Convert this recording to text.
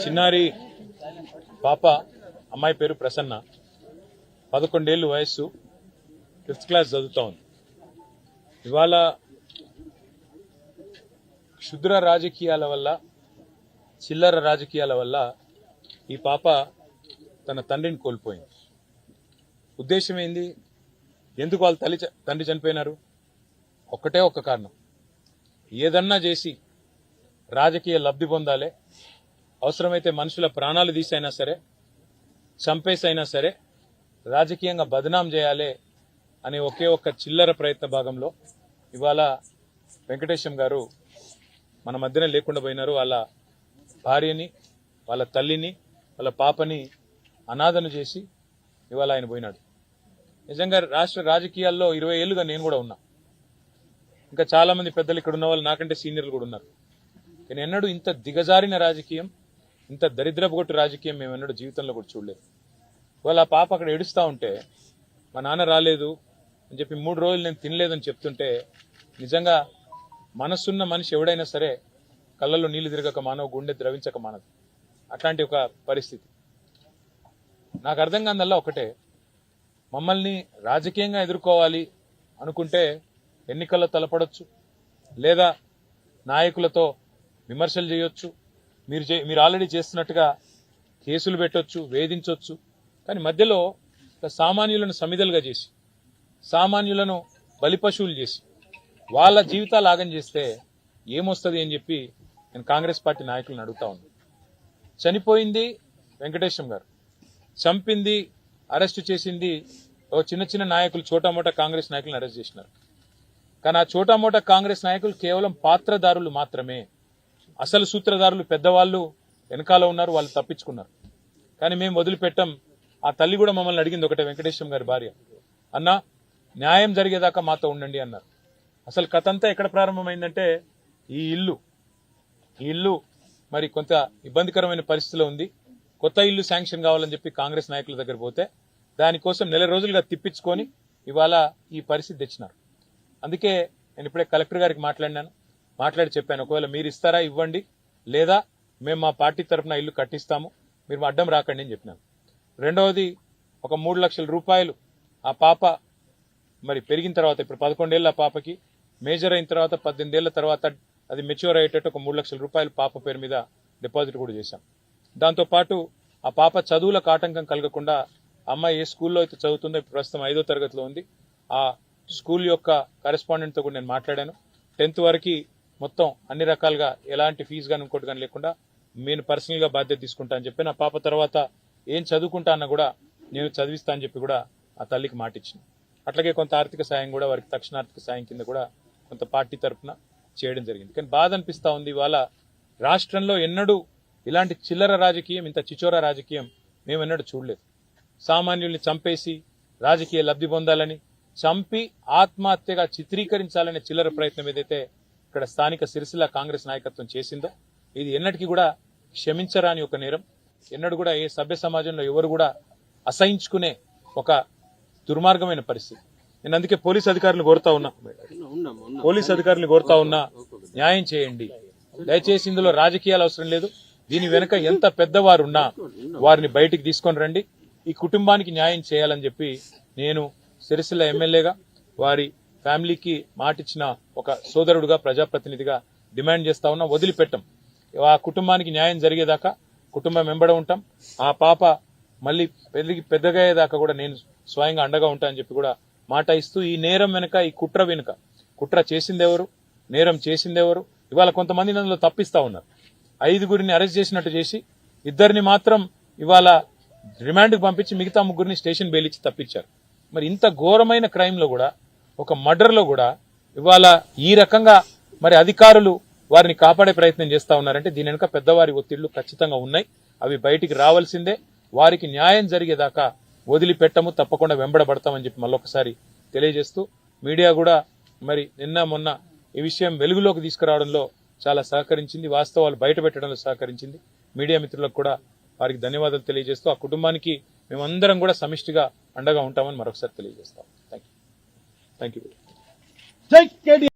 చిన్నారి పాప అమ్మాయి పేరు ప్రసన్న 11 ఏళ్ల వయస్సు 5th క్లాస్ చదువుతా ఉంది. ఇవాళ క్షుద్ర రాజకీయాల వల్ల చిల్లర రాజకీయాల వల్ల ఈ పాప తన తండ్రిని కోల్పోయింది. ఉద్దేశం ఏంది? ఎందుకు వాళ్ళ తండ్రి చనిపోయినారు? ఒక్కటే ఒక్క కారణం, ఏదన్నా చేసి రాజకీయ లబ్ధి పొందాలి, అవసరమైతే మనుషుల ప్రాణాలు తీసైనా సరే, చంపేసైనా సరే రాజకీయంగా బదనాం చేయాలి అనే ఒకే ఒక్క చిల్లర ప్రయత్న భాగంలో ఇవాళ వెంకటేశం గారు మన మధ్యనే లేకుండా పోయినారు. వాళ్ళ భార్యని, వాళ్ళ తల్లిని, వాళ్ళ పాపని అనాథను చేసి ఇవాళ ఆయన పోయినాడు. నిజంగా రాష్ట్ర రాజకీయాల్లో 20 ఏళ్లుగా నేను కూడా ఉన్నా. ఇంకా చాలా మంది పెద్దలు ఇక్కడ ఉన్న వాళ్ళు నాకంటే సీనియర్లు కూడా ఉన్నారు. కానీ ఎన్నడూ ఇంత దిగజారిన రాజకీయం, ఇంత దరిద్రపుగొట్టు రాజకీయం మేము ఎన్నడూ జీవితంలో కూడా చూడలేదు. వాళ్ళ పాప అక్కడ ఏడుస్తూ ఉంటే మా నాన్న రాలేదు అని చెప్పి 3 రోజులు నేను తినలేదని చెప్తుంటే నిజంగా మనసున్న మనిషి ఎవడైనా సరే కళ్ళల్లో నీళ్లు తిరగక మానవ, గుండె ద్రవించక మానదు. అట్లాంటి ఒక పరిస్థితి. నాకు అర్థం కాదల్లా ఒకటే, మమ్మల్ని రాజకీయంగా ఎదుర్కోవాలి అనుకుంటే ఎన్నికల్లో తలపడొచ్చు, లేదా నాయకులతో విమర్శలు చేయొచ్చు, మీరు ఆల్రెడీ చేస్తున్నట్టుగా కేసులు పెట్టొచ్చు, వేధించవచ్చు. కానీ మధ్యలో సామాన్యులను సమిధలుగా చేసి, సామాన్యులను బలిపశువులు చేసి వాళ్ళ జీవితాలు ఆగం చేస్తే ఏమొస్తుంది అని చెప్పి నేను కాంగ్రెస్ పార్టీ నాయకులను అడుగుతా ఉన్నాను. చనిపోయింది వెంకటేశం గారు, చంపింది, అరెస్టు చేసింది ఓ చిన్న చిన్న నాయకులు, చోటామోటా కాంగ్రెస్ నాయకులను అరెస్ట్ చేసినారు. కానీ ఆ చోటామోటా కాంగ్రెస్ నాయకులు కేవలం పాత్రదారులు మాత్రమే. అసలు సూత్రధారులు పెద్దవాళ్ళు వెనకాల ఉన్నారు, వాళ్ళు తప్పించుకున్నారు. కానీ మేము వదిలిపెట్టాం. ఆ తల్లి కూడా మమ్మల్ని అడిగింది ఒకటే, వెంకటేశం గారి భార్య, అన్న న్యాయం జరిగేదాకా మాతో ఉండండి అన్నారు. అసలు కథ అంతా ఎక్కడ ప్రారంభమైందంటే ఈ ఇల్లు మరి కొంత ఇబ్బందికరమైన పరిస్థితిలో ఉంది. కొత్త ఇల్లు శాంక్షన్ కావాలని చెప్పి కాంగ్రెస్ నాయకుల దగ్గర పోతే దానికోసం 4 రోజులుగా తిప్పించుకొని ఇవాళ ఈ పరిస్థితి తెచ్చినారు. అందుకే నేను ఇప్పుడే కలెక్టర్ గారికి మాట్లాడి చెప్పాను, ఒకవేళ మీరు ఇస్తారా ఇవ్వండి, లేదా మేము మా పార్టీ తరఫున ఇల్లు కట్టిస్తాము, మీరు అడ్డం రాకండి అని చెప్పినాను. రెండవది, ఒక 3 లక్షల రూపాయలు ఆ పాప మరి పెరిగిన తర్వాత, ఇప్పుడు 11 ఏళ్ళ పాపకి, మేజర్ అయిన తర్వాత 18 ఏళ్ల తర్వాత అది మెచ్యూర్ అయ్యేటట్టు ఒక 3 లక్షల రూపాయలు పాప పేరు మీద డిపాజిట్ కూడా చేశాం. దాంతోపాటు ఆ పాప చదువులకు ఆటంకం కలగకుండా, అమ్మాయి ఏ స్కూల్లో అయితే చదువుతుందో, ఇప్పుడు ప్రస్తుతం 5వ తరగతిలో ఉంది, ఆ స్కూల్ యొక్క కరెస్పాండెంట్తో కూడా నేను మాట్లాడాను. 10th వరకు మొత్తం అన్ని రకాలుగా ఎలాంటి ఫీజు కానీ ఇంకోటి కానీ లేకుండా నేను పర్సనల్ గా బాధ్యత తీసుకుంటా అని చెప్పి, నా పాప తర్వాత ఏం చదువుకుంటా అన్న కూడా నేను చదివిస్తా అని చెప్పి కూడా ఆ తల్లికి మాట ఇచ్చిన. అట్లాగే కొంత ఆర్థిక సాయం కూడా, వారికి తక్షణార్థిక సాయం కింద కూడా కొంత పార్టీ తరఫున చేయడం జరిగింది. కానీ బాధ అనిపిస్తా ఉంది, ఇవాళ రాష్ట్రంలో ఎన్నడూ ఇలాంటి చిల్లర రాజకీయం, ఇంత చిచోరా రాజకీయం మేము ఎన్నడూ చూడలేదు. సామాన్యుల్ని చంపేసి రాజకీయ లబ్ధి పొందాలని, చంపి ఆత్మహత్యగా చిత్రీకరించాలనే చిల్లర ప్రయత్నం ఏదైతే ఇక్కడ స్థానిక సిరిసిల్ల కాంగ్రెస్ నాయకత్వం చేసిందో, ఇది ఎన్నటికీ కూడా క్షమించరాని ఒక నేరం. ఎన్నడూ కూడా ఏ సభ్య సమాజంలో ఎవరు కూడా అసహించుకునే ఒక దుర్మార్గమైన పరిస్థితి. నేను అందుకే పోలీస్ అధికారులను కోరుతా ఉన్నా, న్యాయం చేయండి దయచేసి. ఇందులో రాజకీయాలు అవసరం లేదు. దీని వెనుక ఎంత పెద్దవారున్నా వారిని బయటికి తీసుకొని రండి, ఈ కుటుంబానికి న్యాయం చేయాలని చెప్పి నేను సిరిసిల్ల ఎమ్మెల్యేగా, వారి ఫ్యామిలీకి మాటిచ్చిన ఒక సోదరుడుగా, ప్రజాప్రతినిధిగా డిమాండ్ చేస్తా ఉన్నా. వదిలిపెట్టం. ఆ కుటుంబానికి న్యాయం జరిగేదాకా కుటుంబం వెంబడ ఉంటాం. ఆ పాప మళ్ళీ పెద్దగా అయ్యేదాకా కూడా నేను స్వయంగా అండగా ఉంటా అని చెప్పి కూడా మాట ఇస్తూ, ఈ నేరం వెనుక, ఈ కుట్ర వెనుక, కుట్ర చేసిందెవరు, నేరం చేసిందెవరు, ఇవాళ కొంతమంది అందులో తప్పిస్తా ఉన్నారు. 5గురిని అరెస్ట్ చేసినట్టు చేసి 2 మాత్రం ఇవాళ రిమాండ్కి పంపించి మిగతా 3 స్టేషన్ బెయిల్ ఇచ్చి తప్పించారు. మరి ఇంత ఘోరమైన క్రైమ్ లో కూడా, ఒక మర్డర్ లో కూడా ఇవాళ ఈ రకంగా మరి అధికారులు వారిని కాపాడే ప్రయత్నం చేస్తా ఉన్నారంటే దీని వెనుక పెద్దవారి ఒత్తిళ్లు ఖచ్చితంగా ఉన్నాయి. అవి బయటికి రావాల్సిందే. వారికి న్యాయం జరిగేదాకా వదిలిపెట్టము, తప్పకుండా వెంబడబడతామని చెప్పి మళ్ళొకసారి తెలియజేస్తూ, మీడియా కూడా మరి నిన్న మొన్న ఈ విషయం వెలుగులోకి తీసుకురావడంలో చాలా సహకరించింది, వాస్తవాలు బయట పెట్టడంలో సహకరించింది. మీడియా మిత్రులకు కూడా వారికి ధన్యవాదాలు తెలియజేస్తూ, ఆ కుటుంబానికి మేమందరం కూడా సమిష్టిగా అండగా ఉంటామని మరొకసారి తెలియజేస్తాం. Thank you.